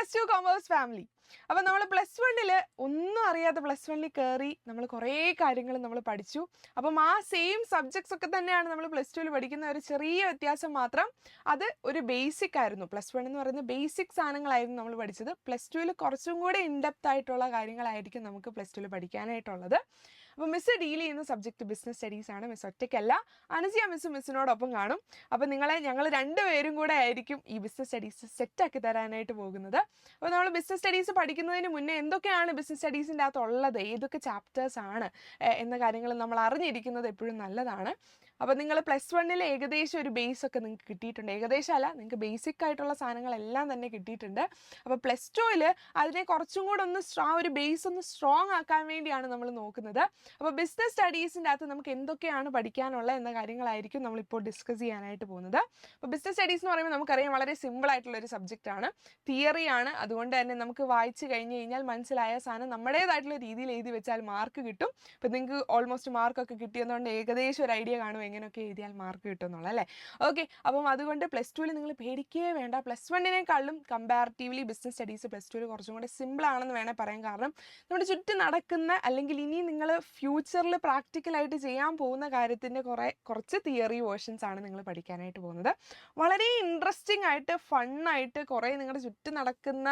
Plus two commerce family. അപ്പോൾ നമ്മൾ plus വണ്ണിൽ ഒന്നും അറിയാതെ പ്ലസ് വണ്ണിൽ കയറി നമ്മൾ കുറേ കാര്യങ്ങൾ നമ്മൾ പഠിച്ചു. അപ്പം ആ സെയിം സബ്ജക്ട്സ് ഒക്കെ തന്നെയാണ് നമ്മൾ പ്ലസ് ടുവിൽ പഠിക്കുന്ന, ഒരു ചെറിയ വ്യത്യാസം മാത്രം. അത് ഒരു ബേസിക് ആയിരുന്നു. പ്ലസ് വൺ എന്ന് പറയുന്നത് ബേസിക് സാധനങ്ങളായിരുന്നു നമ്മൾ പഠിച്ചത്. പ്ലസ് ടുവിൽ കുറച്ചും കൂടി ഇൻഡെപ്ത് ആയിട്ടുള്ള കാര്യങ്ങളായിരിക്കും നമുക്ക് പ്ലസ് ടുവിൽ പഠിക്കാനായിട്ടുള്ളത്. അപ്പോൾ മിസ്സ് ഡീൽ ചെയ്യുന്ന സബ്ജക്റ്റ് ബിസിനസ് സ്റ്റഡീസ് ആണ്. മിസ് ഒറ്റയ്ക്കല്ല, അനുജിയ മിസ്സിനോടൊപ്പം കാണും. അപ്പോൾ ഞങ്ങൾ രണ്ടുപേരും കൂടെ ആയിരിക്കും ഈ ബിസിനസ് സ്റ്റഡീസ് സെറ്റാക്കി തരാനായിട്ട് പോകുന്നത്. അപ്പോൾ നമ്മൾ ബിസിനസ് സ്റ്റഡീസ് പഠിക്കുന്നതിന് മുന്നേ എന്തൊക്കെയാണ് ബിസിനസ് സ്റ്റഡീസിൻ്റെ അകത്തുള്ളത്, ഏതൊക്കെ ചാപ്റ്റേഴ്സ് ആണ് എന്ന കാര്യങ്ങൾ നമ്മൾ അറിഞ്ഞിരിക്കുന്നത് എപ്പോഴും നല്ലതാണ്. അപ്പോൾ നിങ്ങൾ പ്ലസ് വണ്ണിൽ ഏകദേശം ഒരു ബേസ് ഒക്കെ നിങ്ങൾക്ക് കിട്ടിയിട്ടുണ്ട്. ഏകദേശം അല്ല, നിങ്ങൾക്ക് ബേസിക് ആയിട്ടുള്ള സാധനങ്ങളെല്ലാം തന്നെ കിട്ടിയിട്ടുണ്ട്. അപ്പോൾ പ്ലസ് ടുവിൽ അതിനെ കുറച്ചും കൂടെ ആ ഒരു ബേസ് ഒന്ന് സ്ട്രോങ് ആക്കാൻ വേണ്ടിയാണ് നമ്മൾ നോക്കുന്നത്. അപ്പോൾ ബിസിനസ് സ്റ്റഡീസിൻ്റെ അകത്ത് നമുക്ക് എന്തൊക്കെയാണ് പഠിക്കാനുള്ളത് എന്ന കാര്യങ്ങളായിരിക്കും നമ്മളിപ്പോൾ ഡിസ്കസ് ചെയ്യാനായിട്ട് പോകുന്നത്. അപ്പോൾ ബിസിനസ് സ്റ്റഡീസ് എന്ന് പറയുമ്പോൾ നമുക്കറിയാം വളരെ സിമ്പിൾ ആയിട്ടുള്ളൊരു സബ്ജക്റ്റാണ്, തിയറിയാണ്. അതുകൊണ്ട് തന്നെ നമുക്ക് വായിച്ച് കഴിഞ്ഞ് കഴിഞ്ഞാൽ മനസ്സിലായ സാധനം നമ്മുടേതായിട്ടുള്ള രീതിയിൽ എഴുതി വെച്ചാൽ മാർക്ക് കിട്ടും. ഇപ്പോൾ നിങ്ങൾക്ക് ഓൾമോസ്റ്റ് മാർക്കൊക്കെ കിട്ടിയതുകൊണ്ട് ഏകദേശം ഒരു ഐഡിയ കാണും എങ്ങനെയൊക്കെ എഴുതിയാൽ മാർക്ക് കിട്ടും എന്നുള്ളത്, അല്ലേ? ഓക്കെ, അപ്പം അതുകൊണ്ട് പ്ലസ് ടുവിൽ നിങ്ങൾ പേടിക്കുകയേ വേണ്ട. പ്ലസ് വണ്ണിനേക്കാളും കമ്പാരിറ്റീവ്ലി ബിസിനസ് സ്റ്റഡീസ് പ്ലസ് ടുവിൽ കുറച്ചും കൂടെ സിമ്പിളാണെന്ന് വേണേൽ പറയാം. കാരണം നമ്മുടെ ചുറ്റും നടക്കുന്ന, അല്ലെങ്കിൽ ഇനി നിങ്ങൾ ഫ്യൂച്ചറിൽ പ്രാക്ടിക്കലായിട്ട് ചെയ്യാൻ പോകുന്ന കാര്യത്തിൻ്റെ കുറച്ച് തിയറി വേർഷൻസ് ആണ് നിങ്ങൾ പഠിക്കാനായിട്ട് പോകുന്നത്. വളരെ ഇൻട്രസ്റ്റിംഗ് ആയിട്ട് ഫണ്ണായിട്ട് കുറേ നിങ്ങളുടെ ചുറ്റും നടക്കുന്ന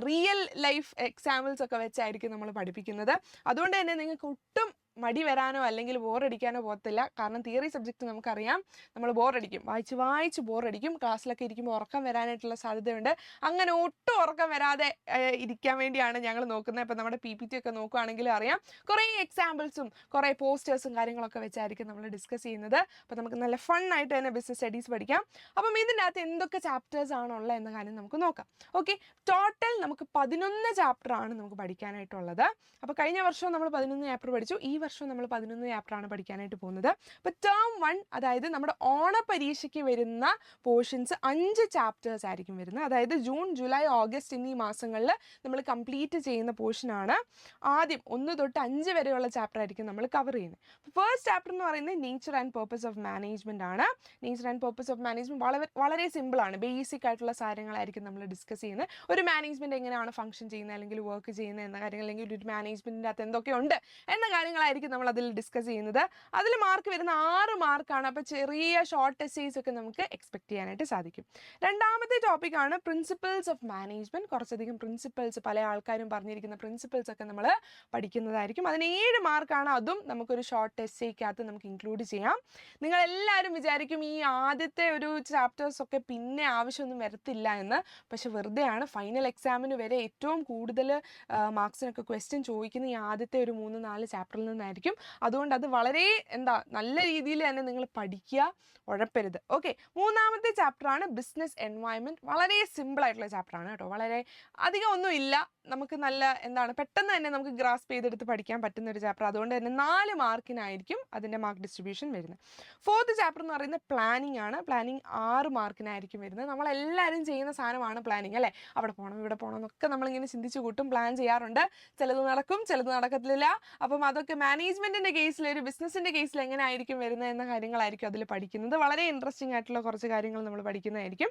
റിയൽ ലൈഫ് എക്സാമ്പിൾസ് ഒക്കെ വെച്ചായിരിക്കും നമ്മൾ പഠിപ്പിക്കുന്നത്. അതുകൊണ്ട് തന്നെ നിങ്ങൾക്ക് ഒട്ടും മടി വരാനോ അല്ലെങ്കിൽ ബോറടിക്കാനോ പോകത്തില്ല. കാരണം തിയറി സബ്ജക്റ്റ് നമുക്കറിയാം, നമ്മൾ ബോറടിക്കും, വായിച്ച് ബോറടിക്കും. ക്ലാസ്സിലൊക്കെ ഇരിക്കുമ്പോൾ ഉറക്കം വരാനായിട്ടുള്ള സാധ്യതയുണ്ട്. അങ്ങനെ ഒട്ടും ഉറക്കം വരാതെ ഇരിക്കാൻ വേണ്ടിയാണ് ഞങ്ങൾ നോക്കുന്നത്. ഇപ്പോൾ നമ്മുടെ PPT ഒക്കെ നോക്കുകയാണെങ്കിൽ അറിയാം, കുറേ എക്സാമ്പിൾസും കുറേ പോസ്റ്റേഴ്സും കാര്യങ്ങളൊക്കെ വെച്ചായിരിക്കും നമ്മൾ ഡിസ്കസ് ചെയ്യുന്നത്. അപ്പോൾ നമുക്ക് നല്ല ഫണ്ണായിട്ട് തന്നെ ബിസിനസ് സ്റ്റഡീസ് പഠിക്കാം. അപ്പം ഇതിൻ്റെ അകത്ത് എന്തൊക്കെ ചാപ്റ്റേഴ്സ് ആണുള്ളത് എന്ന കാര്യം നമുക്ക് നോക്കാം. ഓക്കെ, ടോട്ടൽ നമുക്ക് 11 ചാപ്റ്ററാണ് നമുക്ക് പഠിക്കാനായിട്ടുള്ളത്. അപ്പോൾ കഴിഞ്ഞ വർഷവും നമ്മൾ 11 ചാപ്റ്റർ പഠിച്ചു. ഈ വർഷം നമ്മൾ 11 ചാപ്റ്ററാണ് പഠിക്കാനായിട്ട് പോകുന്നത്. അപ്പോൾ ടേം 1, അതായത് നമ്മുടെ ഓണപരീക്ഷയ്ക്ക് വരുന്ന പോർഷൻസ് 5 ചാപ്റ്റേഴ്സ് ആയിരിക്കും വരുന്നത്. അതായത് ജൂൺ, ജൂലൈ, ഓഗസ്റ്റ് എന്നീ മാസങ്ങളിൽ നമ്മൾ കംപ്ലീറ്റ് ചെയ്യുന്ന പോർഷനാണ്. ആദ്യം 1 തൊട്ട് 5 വരെയുള്ള ചാപ്റ്റർ ആയിരിക്കും നമ്മൾ കവർ ചെയ്യുന്നത്. ഫസ്റ്റ് ചാപ്റ്റർ എന്ന് പറയുന്നത് nature and purpose of management ആണ്. Nature and purpose of management വളരെ സിമ്പിളാണ്. ബേസിക് ആയിട്ടുള്ള കാര്യങ്ങളായിരിക്കും നമ്മൾ ഡിസ്കസ് ചെയ്യുന്നത്. ഒരു മാനേജ്മെൻറ്റ് എങ്ങനെയാണ് ഫംഗ്ഷൻ ചെയ്യുന്നത് അല്ലെങ്കിൽ വർക്ക് ചെയ്യുന്നത് എന്ന കാര്യങ്ങൾ, അല്ലെങ്കിൽ ഒരു മാനേജ്മെൻറ്റിൻ്റെ അകത്ത് എന്തൊക്കെയുണ്ട് എന്ന കാര്യങ്ങളായിരിക്കും നമ്മൾ അതിൽ ഡിസ്കസ് ചെയ്യുന്നത്. അതിൽ മാർക്ക് വരുന്ന 6 മാർക്കാണ്. അപ്പോൾ ചെറിയ ഷോർട്ട് എസ്സേസ് ഒക്കെ നമുക്ക് എക്സ്പെക്ട് ചെയ്യാനായിട്ട് സാധിക്കും. രണ്ടാമത്തെ ടോപ്പിക്കാണ് പ്രിൻസിപ്പിൾസ് ഓഫ് മാനേജ്മെൻറ്റ്. കുറച്ചധികം പ്രിൻസിപ്പിൾസ്, പല ആൾക്കാരും പറഞ്ഞിരിക്കുന്ന പ്രിൻസിപ്പിൾസ് ഒക്കെ നമ്മൾ പഠിക്കുന്നതായിരിക്കും. അതിന് 7 മാർക്കാണ്. അതും നമുക്കൊരു ഷോർട്ട് എസ്സേക്കകത്ത് നമുക്ക് ഇൻക്ലൂഡ് ചെയ്യാം. നിങ്ങളെല്ലാവരും വിചാരിക്കും ഈ ആദ്യത്തെ ഒരു ചാപ്റ്റേഴ്സൊക്കെ പിന്നെ ആവശ്യമൊന്നും വരത്തില്ല എന്ന്. പക്ഷെ വെറുതെയാണ്. ഫൈനൽ എക്സാമിന് വരെ ഏറ്റവും കൂടുതൽ മാർക്സിനൊക്കെ ക്വസ്റ്റ്യൻ ചോദിക്കുന്ന ഈ ആദ്യത്തെ ഒരു 3-4 ചാപ്റ്ററിൽ നിന്നായിരിക്കും. അതുകൊണ്ട് അത് വളരെ നല്ല രീതിയിൽ തന്നെ നിങ്ങൾ പഠിക്കുക, ഉഴപ്പരുത്. ഓക്കെ, മൂന്നാമത്തെ ചാപ്റ്ററാണ് ബിസിനസ് എൻവയൺമെൻറ്റ്. വളരെ സിമ്പിൾ ആയിട്ടുള്ള ചാപ്റ്ററാണ് കേട്ടോ. വളരെ അധികം ഒന്നുമില്ല, നമുക്ക് നല്ല പെട്ടെന്ന് തന്നെ നമുക്ക് ഗ്രാസ്പ് ചെയ്തെടുത്ത് പഠിക്കാൻ പറ്റുന്ന ഒരു ചാപ്റ്റർ. അതുകൊണ്ട് തന്നെ 4 മാർക്കിനായിരിക്കും അതിൻ്റെ മാർക്ക് ഡിസ്ട്രിബ്യൂഷൻ വരുന്നത്. ഫോർത്ത് ചാപ്റ്റർ എന്ന് പറയുന്നത് പ്ലാനിങ് ആണ്. പ്ലാനിങ് 6 മാർക്കിനായിരിക്കും വരുന്നത്. നമ്മളെല്ലാവരും ചെയ്യുന്ന സാധനമാണ് പ്ലാനിങ്, അല്ലേ? അവിടെ പോകണം, ഇവിടെ പോകണം എന്നൊക്കെ നമ്മളിങ്ങനെ ചിന്തിച്ച് കൂട്ടും, പ്ലാൻ ചെയ്യാറുണ്ട്. ചിലത് നടക്കും, ചിലത് നടക്കത്തില്ല. അപ്പം അതൊക്കെ മാനേജ്മെൻറ്റിൻ്റെ കേസിൽ, ഒരു ബിസിനസ്സിൻ്റെ കേസിൽ എങ്ങനെ ആയിരിക്കും വരുന്നത് എന്ന കാര്യങ്ങളായിരിക്കും അതിൽ പഠിക്കുന്നത്. വളരെ ഇൻട്രസ്റ്റിംഗ് ആയിട്ടുള്ള കുറച്ച് കാര്യങ്ങൾ നമ്മൾ പഠിക്കുന്നതായിരിക്കും.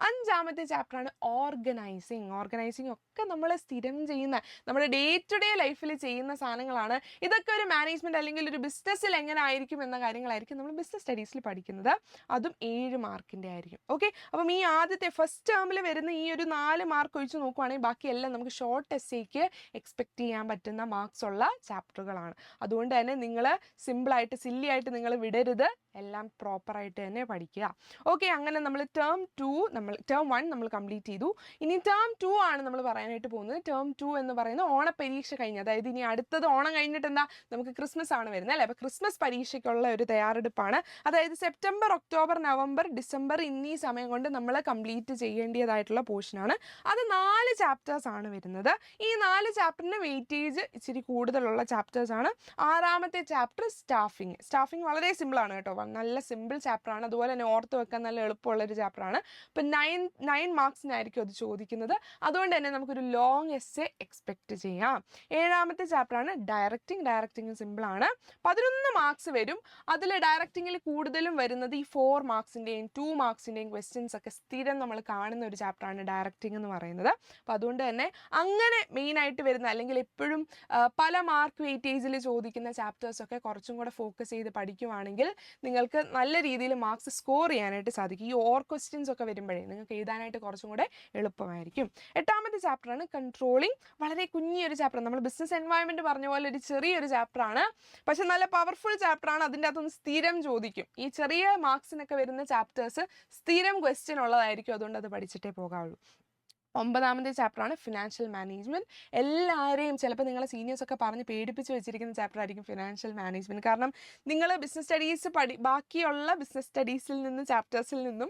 5ാമത്തെ ചാപ്റ്ററാണ് ഓർഗനൈസിങ്. ഓർഗനൈസിങ് ഒക്കെ നമ്മൾ സ്ഥിരം ചെയ്യുന്ന, നമ്മുടെ ഡേ ടു ഡേ ലൈഫിൽ ചെയ്യുന്ന സാധനങ്ങളാണ്. ഇതൊക്കെ ഒരു മാനേജ്മെൻറ്റ് അല്ലെങ്കിൽ ഒരു ബിസിനസ്സിൽ എങ്ങനെ ആയിരിക്കും എന്ന കാര്യങ്ങളായിരിക്കും നമ്മൾ ബിസിനസ് സ്റ്റഡീസിൽ പഠിക്കുന്നത്. അതും 7 മാർക്കിൻ്റെ ആയിരിക്കും. ഓക്കെ, അപ്പം ഈ ആദ്യത്തെ ഫസ്റ്റ് ടേമിൽ വരുന്ന ഈ ഒരു 4 മാർക്ക് ഒഴിച്ച് നോക്കുവാണെങ്കിൽ ബാക്കിയെല്ലാം നമുക്ക് ഷോർട്ട് എസ്സേക്ക് എക്സ്പെക്ട് ചെയ്യാൻ പറ്റുന്ന മാർക്സ് ഉള്ള ചാപ്റ്ററുകളാണ്. അതുകൊണ്ട് തന്നെ നിങ്ങൾ സിമ്പിളായിട്ട്, സില്ലിയായിട്ട് നിങ്ങൾ വിടരുത്, എല്ലാം പ്രോപ്പറായിട്ട് തന്നെ പഠിക്കുക. ഓക്കെ, അങ്ങനെ നമ്മൾ ടേം 1 നമ്മൾ കംപ്ലീറ്റ് ചെയ്തു. ഇനി ടേം 2 ആണ് നമ്മൾ പറയാനായിട്ട് പോകുന്നത്. ടേം 2 എന്ന് പറയുന്നത് ഓണപരീക്ഷ കഴിഞ്ഞ്, അതായത് ഇനി അടുത്തത് ഓണം കഴിഞ്ഞിട്ട് നമുക്ക് ക്രിസ്മസ് ആണ് വരുന്നത്, അല്ലേ? അപ്പോൾ ക്രിസ്മസ് പരീക്ഷയ്ക്കുള്ള ഒരു തയ്യാറെടുപ്പാണ്. അതായത് സെപ്റ്റംബർ, ഒക്ടോബർ, നവംബർ, ഡിസംബർ എന്നീ സമയം കൊണ്ട് നമ്മൾ കംപ്ലീറ്റ് ചെയ്യേണ്ടതായിട്ടുള്ള പോർഷനാണ്. അത് 4 ചാപ്റ്റേഴ്സ് ആണ് വരുന്നത്. ഈ 4 ചാപ്റ്ററിന് വെയിറ്റേജ് ഇച്ചിരി കൂടുതലുള്ള ചാപ്റ്റേഴ്സാണ്. 6ാമത്തെ ചാപ്റ്റർ സ്റ്റാഫിങ് വളരെ സിമ്പിളാണ് കേട്ടോ, നല്ല സിമ്പിൾ ചാപ്റ്ററാണ്, അതുപോലെ തന്നെ ഓർത്ത് വെക്കാൻ നല്ല എളുപ്പമുള്ളൊരു ചാപ്റ്ററാണ്. ഇപ്പം 9 മാർക്സിനായിരിക്കും അത് ചോദിക്കുന്നത്, അതുകൊണ്ട് തന്നെ നമുക്കൊരു ലോങ് എസ്സേ എക്സ്പെക്റ്റ് ചെയ്യാം. 7ാമത്തെ ചാപ്റ്ററാണ് ഡയറക്റ്റിംഗ് സിമ്പിളാണ്, 11 മാർക്സ് വരും. അതിൽ ഡയറക്റ്റിങ്ങിൽ കൂടുതലും വരുന്നത് ഈ 4 മാർക്സിൻ്റെയും 2 മാർക്സിൻ്റെയും ക്വസ്റ്റ്യൻസ് ഒക്കെ സ്ഥിരം നമ്മൾ കാണുന്ന ഒരു ചാപ്റ്ററാണ് ഡയറക്റ്റിംഗ് എന്ന് പറയുന്നത്. അപ്പോൾ അതുകൊണ്ട് തന്നെ അങ്ങനെ മെയിനായിട്ട് വരുന്ന അല്ലെങ്കിൽ എപ്പോഴും പല മാർക്ക് വെയിറ്റേജിൽ ചോദിക്കുന്ന ചാപ്റ്റേഴ്സൊക്കെ കുറച്ചും കൂടെ ഫോക്കസ് ചെയ്ത് പഠിക്കുവാണെങ്കിൽ നിങ്ങൾക്ക് നല്ല രീതിയിൽ മാർക്സ് സ്കോർ ചെയ്യാനായിട്ട് സാധിക്കും. ഈ ക്വസ്റ്റ്യൻസ് ഒക്കെ വരുമ്പോഴേ നിങ്ങൾക്ക് എഴുതാനായിട്ട് കുറച്ചും കൂടെ എളുപ്പമായിരിക്കും. 8ാമത്തെ ചാപ്റ്ററാണ് കൺട്രോളിങ്, വളരെ കുഞ്ഞിയൊരു ചാപ്റ്റർ, നമ്മൾ ബിസിനസ് എൻവയോൺമെൻറ്റ് പറഞ്ഞ പോലെ ഒരു ചെറിയൊരു ചാപ്റ്ററാണ്, പക്ഷെ നല്ല പവർഫുൾ ചാപ്റ്ററാണ്. അതിൻ്റെ അകത്തൊന്ന് സ്ഥിരം ചോദിക്കും, ഈ ചെറിയ മാർക്സിനൊക്കെ വരുന്ന ചാപ്റ്റേഴ്സ് സ്ഥിരം ക്വസ്റ്റ്യൻ ഉള്ളതായിരിക്കും, അതുകൊണ്ട് അത് പഠിച്ചിട്ടേ പോകാവുള്ളൂ. 9ാമത്തെ ചാപ്റ്ററാണ് ഫിനാൻഷ്യൽ മാനേജ്മെൻറ്റ്. എല്ലാവരെയും ചിലപ്പോൾ നിങ്ങളെ സീനിയേഴ്സൊക്കെ പറഞ്ഞ് പേടിപ്പിച്ച് വെച്ചിരിക്കുന്ന ചാപ്റ്റർ ആയിരിക്കും ഫിനാൻഷ്യൽ മാനേജ്മെൻറ്റ്. കാരണം നിങ്ങൾ ബിസിനസ് സ്റ്റഡീസ് ബാക്കിയുള്ള ബിസിനസ് സ്റ്റഡീസിൽ നിന്നും ചാപ്റ്റേഴ്സിൽ നിന്നും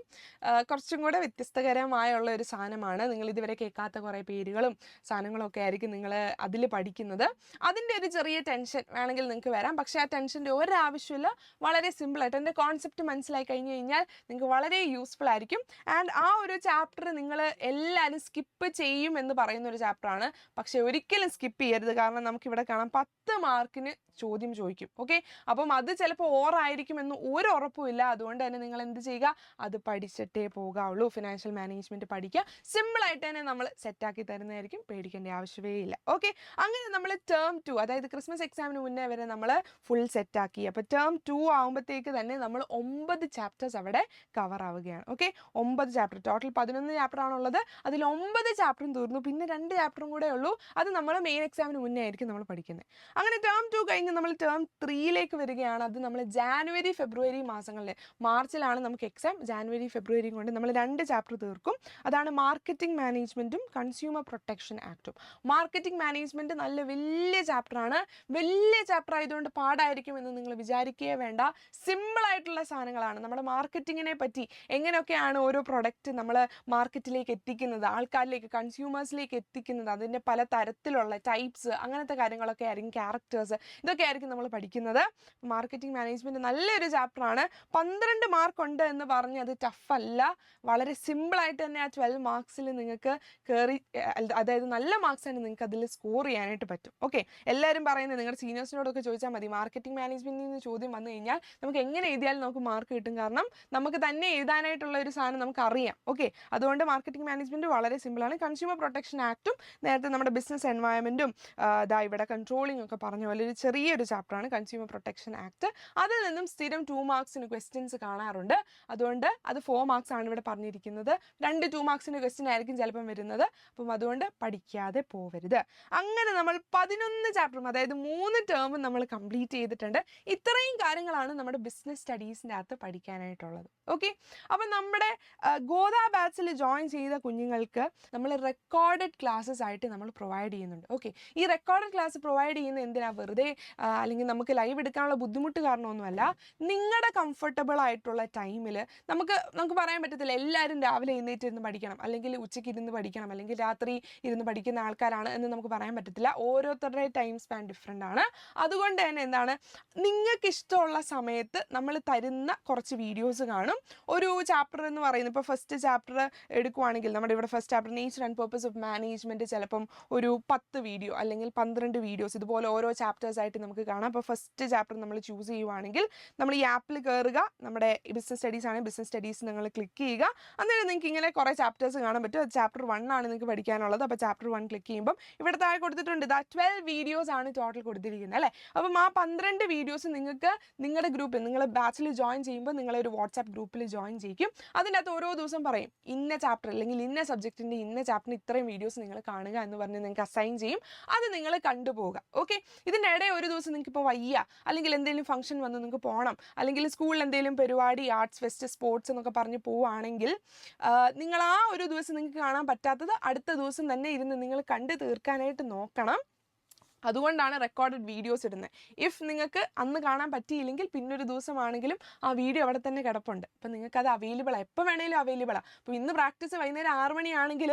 കുറച്ചും കൂടെ വ്യത്യസ്തകരമായുള്ള ഒരു സാധനമാണ്. നിങ്ങൾ ഇതുവരെ കേൾക്കാത്ത കുറേ പേരുകളും സാധനങ്ങളൊക്കെ ആയിരിക്കും നിങ്ങൾ അതിൽ പഠിക്കുന്നത്. അതിൻ്റെ ഒരു ചെറിയ ടെൻഷൻ വേണമെങ്കിൽ നിങ്ങൾക്ക് വരാം, പക്ഷേ ആ ടെൻഷൻ്റെ ഒരാവശ്യമില്ല. വളരെ സിമ്പിളായിട്ട് എൻ്റെ കോൺസെപ്റ്റ് മനസ്സിലായി കഴിഞ്ഞ് കഴിഞ്ഞാൽ നിങ്ങൾക്ക് വളരെ യൂസ്ഫുൾ ആയിരിക്കും. ആൻഡ് ആ ഒരു ചാപ്റ്റർ നിങ്ങൾ എല്ലാവരും സ്കിപ്പ് ചെയ്യും എന്ന് പറയുന്ന ഒരു ചാപ്റ്ററാണ്, പക്ഷെ ഒരിക്കലും സ്കിപ്പ് ചെയ്യരുത്. കാരണം നമുക്കിവിടെ കാണാം 10 മാർക്കിന് ചോദ്യം ചോദിക്കും. ഓക്കെ, അപ്പം അത് ചിലപ്പോൾ ഓറായിരിക്കുമെന്ന് ഒരു ഉറപ്പുമില്ല. അതുകൊണ്ട് തന്നെ നിങ്ങൾ എന്ത് ചെയ്യുക, അത് പഠിച്ചിട്ടേ പോകാവുള്ളൂ. ഫിനാൻഷ്യൽ മാനേജ്മെൻറ്റ് പഠിക്കുക, സിമ്പിളായിട്ട് തന്നെ നമ്മൾ സെറ്റാക്കി തരുന്നതായിരിക്കും, പേടിക്കേണ്ട ആവശ്യമേ ഇല്ല. ഓക്കെ, അങ്ങനെ നമ്മൾ ടേം 2, അതായത് ക്രിസ്മസ് എക്സാമിന് മുന്നേ വരെ നമ്മൾ ഫുൾ സെറ്റാക്കി. അപ്പോൾ ടേം 2 ആകുമ്പോഴത്തേക്ക് തന്നെ നമ്മൾ 9 ചാപ്റ്റേഴ്സ് അവിടെ കവർ ആവുകയാണ്. ഓക്കെ, 9 ചാപ്റ്റർ, ടോട്ടൽ 11 ചാപ്റ്റർ ആണുള്ളത്, അതിൽ 9 ചാപ്റ്ററും തീർന്നു. പിന്നെ 2 ചാപ്റ്ററും കൂടെ ഉള്ളൂ, അത് നമ്മൾ മെയിൻ എക്സാമിന് മുന്നേ ആയിരിക്കും നമ്മൾ പഠിക്കുന്നത്. അങ്ങനെ ടേം 2 കഴിഞ്ഞ് നമ്മൾ ടേം 3യിലേക്ക് വരികയാണ്. അത് നമ്മൾ ജാനുവരി ഫെബ്രുവരി മാസങ്ങളിൽ, മാർച്ചിലാണ് നമുക്ക് എക്സാം, ജാനുവരി ഫെബ്രുവരിയും കൊണ്ട് നമ്മൾ 2 ചാപ്റ്റർ തീർക്കും. അതാണ് മാർക്കറ്റിംഗ് മാനേജ്മെൻറ്റും കൺസ്യൂമർ പ്രൊട്ടക്ഷൻ ആക്റ്റും. മാർക്കറ്റിംഗ് മാനേജ്മെൻറ്റ് നല്ല വലിയ ചാപ്റ്ററാണ്, വലിയ ചാപ്റ്റർ ആയതുകൊണ്ട് പാടായിരിക്കും എന്ന് നിങ്ങൾ വിചാരിക്കുകയേ വേണ്ട. സിമ്പിളായിട്ടുള്ള സാധനങ്ങളാണ്. നമ്മുടെ മാർക്കറ്റിങ്ങിനെ പറ്റി എങ്ങനെയൊക്കെയാണ് ഓരോ പ്രൊഡക്റ്റ് നമ്മൾ മാർക്കറ്റിലേക്ക് എത്തിക്കുന്നത്, ആൾക്കാരിലേക്ക് കൺസ്യൂമേഴ്സിലേക്ക് എത്തിക്കുന്നത്, അതിൻ്റെ പല തരത്തിലുള്ള ടൈപ്സ്, അങ്ങനത്തെ കാര്യങ്ങളൊക്കെ ആയിരിക്കും, ക്യാരക്ടേഴ്സ്, ഇതൊക്കെ ആയിരിക്കും നമ്മൾ പഠിക്കുന്നത്. മാർക്കറ്റിംഗ് മാനേജ്മെൻറ്റ് നല്ലൊരു ചാപ്റ്ററാണ്. 12 മാർക്ക് ഉണ്ട് എന്ന് പറഞ്ഞ് അത് ടഫല്ല, വളരെ സിമ്പിളായിട്ട് തന്നെ ആ 12 മാർക്സിൽ നിങ്ങൾക്ക് കയറി, അതായത് നല്ല മാർക്സ് തന്നെ നിങ്ങൾക്ക് അതിൽ സ്കോർ ചെയ്യാനായിട്ട് പറ്റും. ഓക്കെ, എല്ലാവരും പറയുന്നത് നിങ്ങളുടെ സീനിയേഴ്സിനോടൊക്കെ ചോദിച്ചാൽ മതി, മാർക്കറ്റിംഗ് മാനേജ്മെൻറ്റിൽ നിന്ന് ചോദ്യം വന്നു കഴിഞ്ഞാൽ നമുക്ക് എങ്ങനെ എഴുതിയാലും നമുക്ക് മാർക്ക് കിട്ടും, കാരണം നമുക്ക് തന്നെ എഴുതാനായിട്ടുള്ള ഒരു സാധനം നമുക്കറിയാം. ഓക്കെ, അതുകൊണ്ട് മാർക്കറ്റിംഗ് മാനേജ്മെൻറ്റ് വളരെ സിമ്പിളാണ്. കൺസ്യൂമർ പ്രൊട്ടക്ഷൻ ആക്റ്റും നേരത്തെ നമ്മുടെ ബിസിനസ് എൻവയോൺമെൻറ്റും ഇവിടെ കൺട്രോളിംഗ് ഒക്കെ പറഞ്ഞ പോലെ ഒരു ചെറിയൊരു ചാപ്റ്ററാണ് കൺസ്യൂമർ പ്രൊട്ടക്ഷൻ ആക്ട്. അതിൽ നിന്നും സ്ഥിരം 2 മാർക്സിന് ക്വസ്റ്റ്യൻസ് കാണാറുണ്ട്, അതുകൊണ്ട് അത് 4 മാർക്സ് ആണ് ഇവിടെ പറഞ്ഞിരിക്കുന്നത്. 2 മാർക്സിൻ്റെ ക്വസ്റ്റ്യൻ ആയിരിക്കും ചിലപ്പം വരുന്നത്, അപ്പം അതുകൊണ്ട് പഠിക്കാതെ പോവരുത്. അങ്ങനെ നമ്മൾ 11 ചാപ്റ്ററും, അതായത് 3 ടേമും നമ്മൾ കംപ്ലീറ്റ് ചെയ്തിട്ടുണ്ട്. ഇത്രയും കാര്യങ്ങളാണ് നമ്മുടെ ബിസിനസ് സ്റ്റഡീസിൻ്റെ അകത്ത് പഠിക്കാനായിട്ടുള്ളത്. ഓക്കെ, അപ്പം നമ്മുടെ ഗോദ ബാച്ചിൽ ജോയിൻ ചെയ്ത കുഞ്ഞുങ്ങൾക്ക് നമ്മൾ റെക്കോർഡഡ് ക്ലാസ്സസ് ആയിട്ട് നമ്മൾ പ്രൊവൈഡ് ചെയ്യുന്നുണ്ട്. ഓക്കെ, ഈ റെക്കോർഡഡ് ക്ലാസ് പ്രൊവൈഡ് ചെയ്യുന്ന എന്തിനാ, വെറുതെ അല്ലെങ്കിൽ നമുക്ക് ലൈവ് എടുക്കാനുള്ള ബുദ്ധിമുട്ട് കാരണമൊന്നുമല്ല. നിങ്ങളുടെ കംഫർട്ടബിൾ ആയിട്ടുള്ള ടൈമിൽ നമുക്ക് പറയാൻ പറ്റത്തില്ല എല്ലാവരും രാവിലെ എഴുന്നേറ്റ് ഇരുന്ന് പഠിക്കണം, അല്ലെങ്കിൽ ഉച്ചയ്ക്ക് ഇരുന്ന് പഠിക്കണം, അല്ലെങ്കിൽ രാത്രി ഇരുന്ന് പഠിക്കുന്ന ആൾക്കാരാണ് എന്ന് നമുക്ക് പറയാൻ പറ്റത്തില്ല. ഓരോരുത്തരുടെ ടൈം സ്പാൻ ഡിഫറെൻ്റ് ആണ്. അതുകൊണ്ട് തന്നെ എന്താണ്, നിങ്ങൾക്ക് ഇഷ്ടമുള്ള സമയത്ത് നമ്മൾ തരുന്ന കുറച്ച് വീഡിയോസ് കാണും. ഒരു ചാപ്റ്റർ എന്ന് പറയുന്നത്, ഇപ്പോൾ ഫസ്റ്റ് ചാപ്റ്റർ എടുക്കുവാണെങ്കിൽ നമ്മുടെ ഇവിടെ first chapter nature and purpose of management ചിലപ്പം ഒരു 10 വീഡിയോ അല്ലെങ്കിൽ 12 വീഡിയോസ് ഇതുപോലെ ഓരോ ചാപ്റ്റേഴ്സായിട്ട് നമുക്ക് കാണാം. അപ്പോൾ ഫസ്റ്റ് ചാപ്റ്റർ നമ്മൾ ചൂസ് ചെയ്യുവാണെങ്കിൽ നമ്മൾ ഈ ആപ്പിൽ കയറുക, നമ്മുടെ ബിസിനസ് സ്റ്റഡീസ് ആണെങ്കിൽ ബിസിനസ് സ്റ്റഡീസ് നിങ്ങൾ ക്ലിക്ക് ചെയ്യുക. അന്നേരം നിങ്ങൾക്ക് ഇങ്ങനെ കുറേ ചാപ്റ്റേഴ്സ് കാണാൻ പറ്റും. അത് ചാപ്റ്റർ 1 ആണ് നിങ്ങൾക്ക് പഠിക്കാനുള്ളത്. അപ്പോൾ ചാപ്റ്റർ 1 ക്ലിക്ക് ചെയ്യുമ്പം ഇവിടെ താഴെ കൊടുത്തിട്ടുണ്ട്, ഇതാ 12 വീഡിയോസ് ആണ് ടോട്ടൽ കൊടുത്തിരിക്കുന്നത് അല്ലേ. അപ്പം ആ 12 വീഡിയോസ് നിങ്ങൾക്ക് നിങ്ങളുടെ ഗ്രൂപ്പിൽ, നിങ്ങൾ ബാച്ചിൽ ജോയിൻ ചെയ്യുമ്പോൾ നിങ്ങളെ ഒരു വാട്സാപ്പ് ഗ്രൂപ്പിൽ ജോയിൻ ചെയ്യിക്കും. അതിൻ്റെ അകത്ത് ഓരോ ദിവസം പറയും ഇന്ന ചാപ്റ്റർ അല്ലെങ്കിൽ ഇന്ന സബ്ജക്റ്റിൻ്റെ ഇന്ന ചാപ്റ്ററിന് ഇത്രയും വീഡിയോസ് നിങ്ങൾ കാണുക എന്ന് പറഞ്ഞ് നിങ്ങൾക്ക് അസൈൻ ചെയ്യും. അത് നിങ്ങൾ കണ്ടുപോകുക. ഓക്കെ, ഇതിൻ്റെ ഇടയിൽ ഒരു ദിവസം നിങ്ങൾക്ക് ഇപ്പോൾ വയ്യ, അല്ലെങ്കിൽ എന്തെങ്കിലും ഫംഗ്ഷൻ വന്ന് നിങ്ങൾക്ക് പോകണം, അല്ലെങ്കിൽ സ്കൂളിൽ എന്തെങ്കിലും പരിപാടി, ആർട്സ് ഫെസ്റ്റ്, സ്പോർട്സ് എന്നൊക്കെ പറഞ്ഞ് പോവുകയാണെങ്കിൽ നിങ്ങൾ ആ ഒരു ദിവസം നിങ്ങൾക്ക് കാണാൻ പറ്റാത്തത് അടുത്ത ദിവസം തന്നെ ഇരുന്ന് നിങ്ങൾ കണ്ട് തീർക്കാനായിട്ട് നോക്കണം. അതുകൊണ്ടാണ് റെക്കോർഡഡ് വീഡിയോസ് ഇടുന്നത്. ഇഫ് നിങ്ങൾക്ക് അന്ന് കാണാൻ പറ്റിയില്ലെങ്കിൽ പിന്നൊരു ദിവസമാണെങ്കിലും ആ വീഡിയോ അവിടെ തന്നെ കിടപ്പുണ്ട്. അപ്പം നിങ്ങൾക്കത് അവൈലബിളാണ്, എപ്പോൾ വേണമെങ്കിലും അവൈലബിളാണ്. അപ്പോൾ ഇന്ന് പ്രാക്ടീസ് വൈകുന്നേരം 6 മണിയാണെങ്കിൽ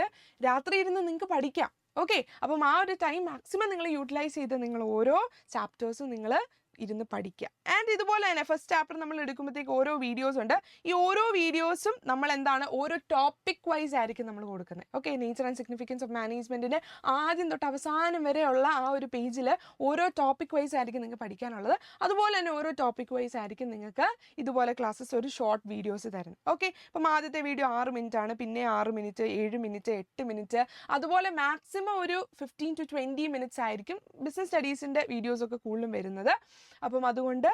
രാത്രി ഇരുന്ന് നിങ്ങൾക്ക് പഠിക്കാം. ഓക്കെ, അപ്പം ആ ഒരു ടൈം മാക്സിമം നിങ്ങൾ യൂട്ടിലൈസ് ചെയ്ത് നിങ്ങൾ ഓരോ ചാപ്റ്റേഴ്സും നിങ്ങൾ ഇരുന്ന് പഠിക്കുക. ആൻഡ് ഇതുപോലെ തന്നെ ഫസ്റ്റ് ചാപ്റ്റർ നമ്മൾ എടുക്കുമ്പോഴത്തേക്ക് ഓരോ വീഡിയോസ് ഉണ്ട്. ഈ ഓരോ വീഡിയോസും നമ്മൾ എന്താണ് ഓരോ ടോപ്പിക് വൈസ് ആയിരിക്കും നമ്മൾ കൊടുക്കുന്നത്. Okay, nature and significance of മാനേജ്മെൻറ്റിൻ്റെ ആദ്യം തൊട്ട് അവസാനം വരെയുള്ള ആ ഒരു പേജിൽ ഓരോ ടോപ്പിക് വൈസ് ആയിരിക്കും നിങ്ങൾക്ക് പഠിക്കാനുള്ളത്. അതുപോലെ തന്നെ ഓരോ ടോപ്പിക് വൈസ് ആയിരിക്കും നിങ്ങൾക്ക് ഇതുപോലെ ക്ലാസ്സസ് ഒരു ഷോർട്ട് വീഡിയോസ് തരുന്നത്. ഓക്കെ, ഇപ്പം ആദ്യത്തെ വീഡിയോ 6 മിനിറ്റ് ആണ്, പിന്നെ 6 മിനിറ്റ്, 7 മിനിറ്റ്, 8 മിനിറ്റ്, അതുപോലെ മാക്സിമം ഒരു 15 to 20 മിനിറ്റ്സ് ആയിരിക്കും ബിസിനസ് സ്റ്റഡീസിൻ്റെ വീഡിയോസൊക്കെ കൂടുതലും വരുന്നത്. അപ്പം അതുകൊണ്ട്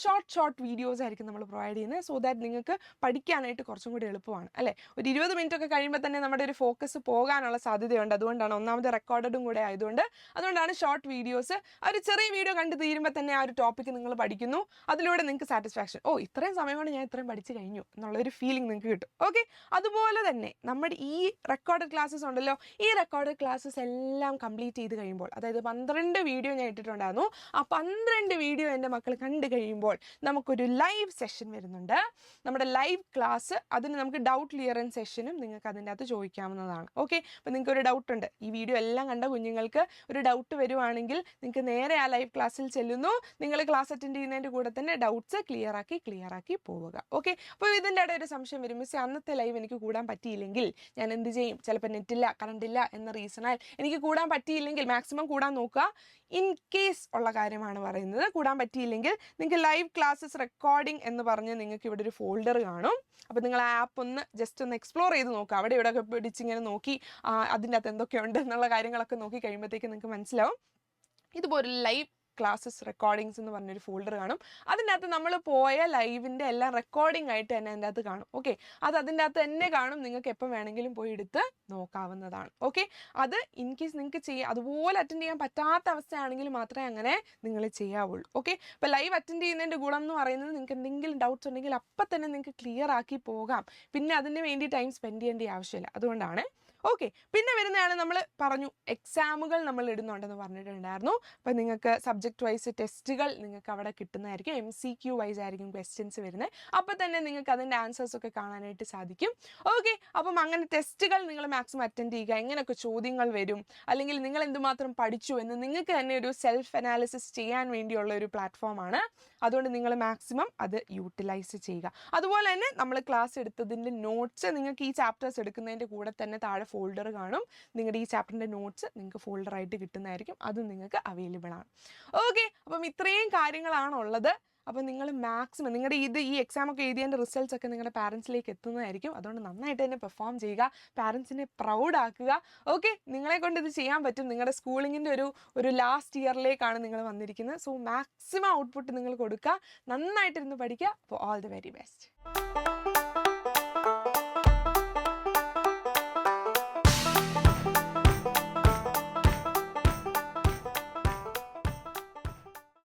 ഷോർട്ട് വീഡിയോസ് ആയിരിക്കും നമ്മൾ പ്രൊവൈഡ് ചെയ്യുന്നത്. സോ ദാറ്റ് നിങ്ങൾക്ക് പഠിക്കാനായിട്ട് കുറച്ചും കൂടി എളുപ്പമാണ് അല്ലേ. ഒരു 20 മിനിറ്റ് ഒക്കെ കഴിയുമ്പോൾ തന്നെ നമ്മുടെ ഒരു ഫോക്കസ് പോകാനുള്ള സാധ്യതയുണ്ട്. അതുകൊണ്ടാണ് ഒന്നാമത് റെക്കോർഡഡും കൂടെ അതുകൊണ്ടാണ് ഷോർട്ട് വീഡിയോസ്. ആ ഒരു ചെറിയ വീഡിയോ കണ്ട് തീരുമ്പോൾ തന്നെ ആ ഒരു ടോപ്പിക്ക് നിങ്ങൾ പഠിക്കുന്നു. അതിലൂടെ നിങ്ങൾക്ക് സാറ്റിസ്ഫാക്ഷൻ, ഇത്രയും സമയം കൊണ്ട് ഞാൻ ഇത്രയും പഠിച്ചു കഴിഞ്ഞു എന്നുള്ളൊരു ഫീലിംഗ് നിങ്ങൾക്ക് കിട്ടും. ഓക്കെ, അതുപോലെ തന്നെ നമ്മുടെ ഈ റെക്കോർഡഡ് ക്ലാസ്സസ് ഉണ്ടല്ലോ, ഈ റെക്കോർഡഡ് ക്ലാസ്സസ് എല്ലാം കംപ്ലീറ്റ് ചെയ്ത് കഴിയുമ്പോൾ, അതായത് 12 വീഡിയോ ഞാൻ ഇട്ടിട്ടുണ്ടായിരുന്നു, ആ 12 വീഡിയോ എൻ്റെ മക്കൾ കണ്ടു കഴിയുമ്പോൾ നമുക്കൊരു ലൈവ് സെഷൻ വരുന്നുണ്ട്. നമ്മുടെ ലൈവ് ക്ലാസ്, അതിന് നമുക്ക് ഡൗട്ട് ക്ലിയറൻസ് സെഷനും നിങ്ങൾക്ക് അതിൻ്റെ അകത്ത് ചോദിക്കാവുന്നതാണ്. ഓക്കെ, അപ്പോൾ നിങ്ങൾക്ക് ഒരു ഡൗട്ട് ഉണ്ട്, ഈ വീഡിയോ എല്ലാം കണ്ട കുഞ്ഞുങ്ങൾക്ക് ഒരു ഡൗട്ട് വരുവാണെങ്കിൽ നിങ്ങൾക്ക് നേരെ ആ ലൈവ് ക്ലാസ്സിൽ ചെല്ലുന്നു. നിങ്ങൾ ക്ലാസ് അറ്റൻഡ് ചെയ്യുന്നതിൻ്റെ കൂടെ തന്നെ ഡൗട്ട്സ് ക്ലിയർ ആക്കി പോവുക. ഓക്കെ, അപ്പോൾ ഇതിൻ്റെ ഇടയിൽ ഒരു സംശയം വരും, മിസ് അന്നത്തെ ലൈവ് എനിക്ക് കൂടാൻ പറ്റിയില്ലെങ്കിൽ ഞാൻ എന്ത് ചെയ്യും? ചിലപ്പോൾ നെറ്റില്ല, കറണ്ടില്ല എന്ന റീസണാൽ എനിക്ക് കൂടാൻ പറ്റിയില്ലെങ്കിൽ മാക്സിമം കൂടാൻ നോക്കുക. ഇൻ കേസ് ഉള്ള കാര്യമാണ് പറയുന്നത്. കൂടാൻ പറ്റിയില്ലെങ്കിൽ നിങ്ങൾക്ക് ലൈവ് ക്ലാസ്സസ് റെക്കോർഡിംഗ് എന്ന് പറഞ്ഞ് നിങ്ങൾക്ക് ഇവിടെ ഒരു ഫോൾഡർ കാണും. അപ്പോൾ നിങ്ങൾ ആ ആപ്പ് ഒന്ന് ജസ്റ്റ് ഒന്ന് എക്സ്പ്ലോർ ചെയ്ത് നോക്കുക. അവിടെ ഇവിടെ ഒക്കെ പിടിച്ചിങ്ങനെ നോക്കി അതിൻ്റെ അകത്ത് എന്തൊക്കെയുണ്ട് എന്നുള്ള കാര്യങ്ങളൊക്കെ നോക്കി കഴിയുമ്പോഴത്തേക്ക് നിങ്ങൾക്ക് മനസ്സിലാവും. ഇതുപോലെ ലൈവ് ക്ലാസ്സസ് റെക്കോർഡിങ്സ് എന്ന് പറഞ്ഞൊരു ഫോൾഡർ കാണും. അതിൻ്റെ അകത്ത് നമ്മൾ പോയ ലൈവിൻ്റെ എല്ലാം റെക്കോർഡിംഗ് ആയിട്ട് തന്നെ അതിൻ്റെ അകത്ത് കാണും. ഓക്കെ, അതിൻ്റെ അകത്ത് തന്നെ കാണും. നിങ്ങൾക്ക് എപ്പോൾ വേണമെങ്കിലും പോയി എടുത്ത് നോക്കാവുന്നതാണ്. ഓക്കെ, അത് ഇൻ കേസ് നിങ്ങൾക്ക് അതുപോലെ അറ്റൻഡ് ചെയ്യാൻ പറ്റാത്ത അവസ്ഥയാണെങ്കിൽ മാത്രമേ അങ്ങനെ നിങ്ങൾ ചെയ്യാവുള്ളൂ. ഓക്കെ, ഇപ്പോൾ ലൈവ് അറ്റൻഡ് ചെയ്യുന്നതിൻ്റെ ഗുണം എന്ന് പറയുന്നത് നിങ്ങൾക്ക് എന്തെങ്കിലും ഡൗട്ട്സ് ഉണ്ടെങ്കിൽ അപ്പം തന്നെ നിങ്ങൾക്ക് ക്ലിയർ ആക്കി പോകാം. പിന്നെ അതിന് വേണ്ടി ടൈം സ്പെൻഡ് ചെയ്യേണ്ട ആവശ്യമില്ല. അതുകൊണ്ടാണ്. ഓക്കെ, പിന്നെ വരുന്നതാണ് നമ്മൾ പറഞ്ഞു എക്സാമുകൾ നമ്മൾ ഇടുന്നുണ്ടെന്ന് പറഞ്ഞിട്ടുണ്ടായിരുന്നു. അപ്പോൾ നിങ്ങൾക്ക് സബ്ജക്റ്റ് വൈസ് ടെസ്റ്റുകൾ നിങ്ങൾക്ക് അവിടെ കിട്ടുന്നതായിരിക്കും. MCQ വൈസ് ആയിരിക്കും ക്വസ്റ്റ്യൻസ് വരുന്നത്. അപ്പോൾ തന്നെ നിങ്ങൾക്ക് അതിൻ്റെ ആൻസേഴ്സൊക്കെ കാണാനായിട്ട് സാധിക്കും. ഓക്കെ, അപ്പം അങ്ങനെ ടെസ്റ്റുകൾ നിങ്ങൾ മാക്സിമം അറ്റൻഡ് ചെയ്യുക. എങ്ങനെയൊക്കെ ചോദ്യങ്ങൾ വരും, അല്ലെങ്കിൽ നിങ്ങൾ എന്തുമാത്രം പഠിച്ചു എന്ന് നിങ്ങൾക്ക് തന്നെ ഒരു സെൽഫ് അനാലിസിസ് ചെയ്യാൻ വേണ്ടിയുള്ള ഒരു പ്ലാറ്റ്ഫോമാണ്. അതുകൊണ്ട് നിങ്ങൾ മാക്സിമം അത് യൂട്ടിലൈസ് ചെയ്യുക. അതുപോലെ തന്നെ നമ്മൾ ക്ലാസ് എടുത്തതിൻ്റെ നോട്ട്സ് നിങ്ങൾക്ക് ഈ ചാപ്റ്റേഴ്സ് എടുക്കുന്നതിൻ്റെ കൂടെ തന്നെ താഴെ ഫോൾഡർ കാണും. നിങ്ങളുടെ ഈ ചാപ്റ്ററിൻ്റെ നോട്ട്സ് നിങ്ങൾക്ക് ഫോൾഡറായിട്ട് കിട്ടുന്നതായിരിക്കും. അതും നിങ്ങൾക്ക് അവൈലബിൾ ആണ്. ഓക്കെ, അപ്പം ഇത്രയും കാര്യങ്ങളാണുള്ളത്. അപ്പോൾ നിങ്ങൾ മാക്സിമം നിങ്ങളുടെ ഈ എക്സാമൊക്കെ എഴുതിയതിൻ്റെ റിസൾട്ട്സ് ഒക്കെ നിങ്ങളുടെ പാരൻസിലേക്ക് എത്തുന്നതായിരിക്കും. അതുകൊണ്ട് നന്നായിട്ട് തന്നെ പെർഫോം ചെയ്യുക, പാരൻസിനെ പ്രൗഡ് ആക്കുക. ഓക്കെ, നിങ്ങളെ കൊണ്ട് ഇത് ചെയ്യാൻ പറ്റും. നിങ്ങളുടെ സ്കൂളിങ്ങിൻ്റെ ഒരു ലാസ്റ്റ് ഇയറിലേക്കാണ് നിങ്ങൾ വന്നിരിക്കുന്നത്. സോ മാക്സിമം ഔട്ട്പുട്ട് നിങ്ങൾ കൊടുക്കുക, നന്നായിട്ടിരുന്ന് പഠിക്കുക. അപ്പോൾ ഓൾ ദി വെരി ബെസ്റ്റ്.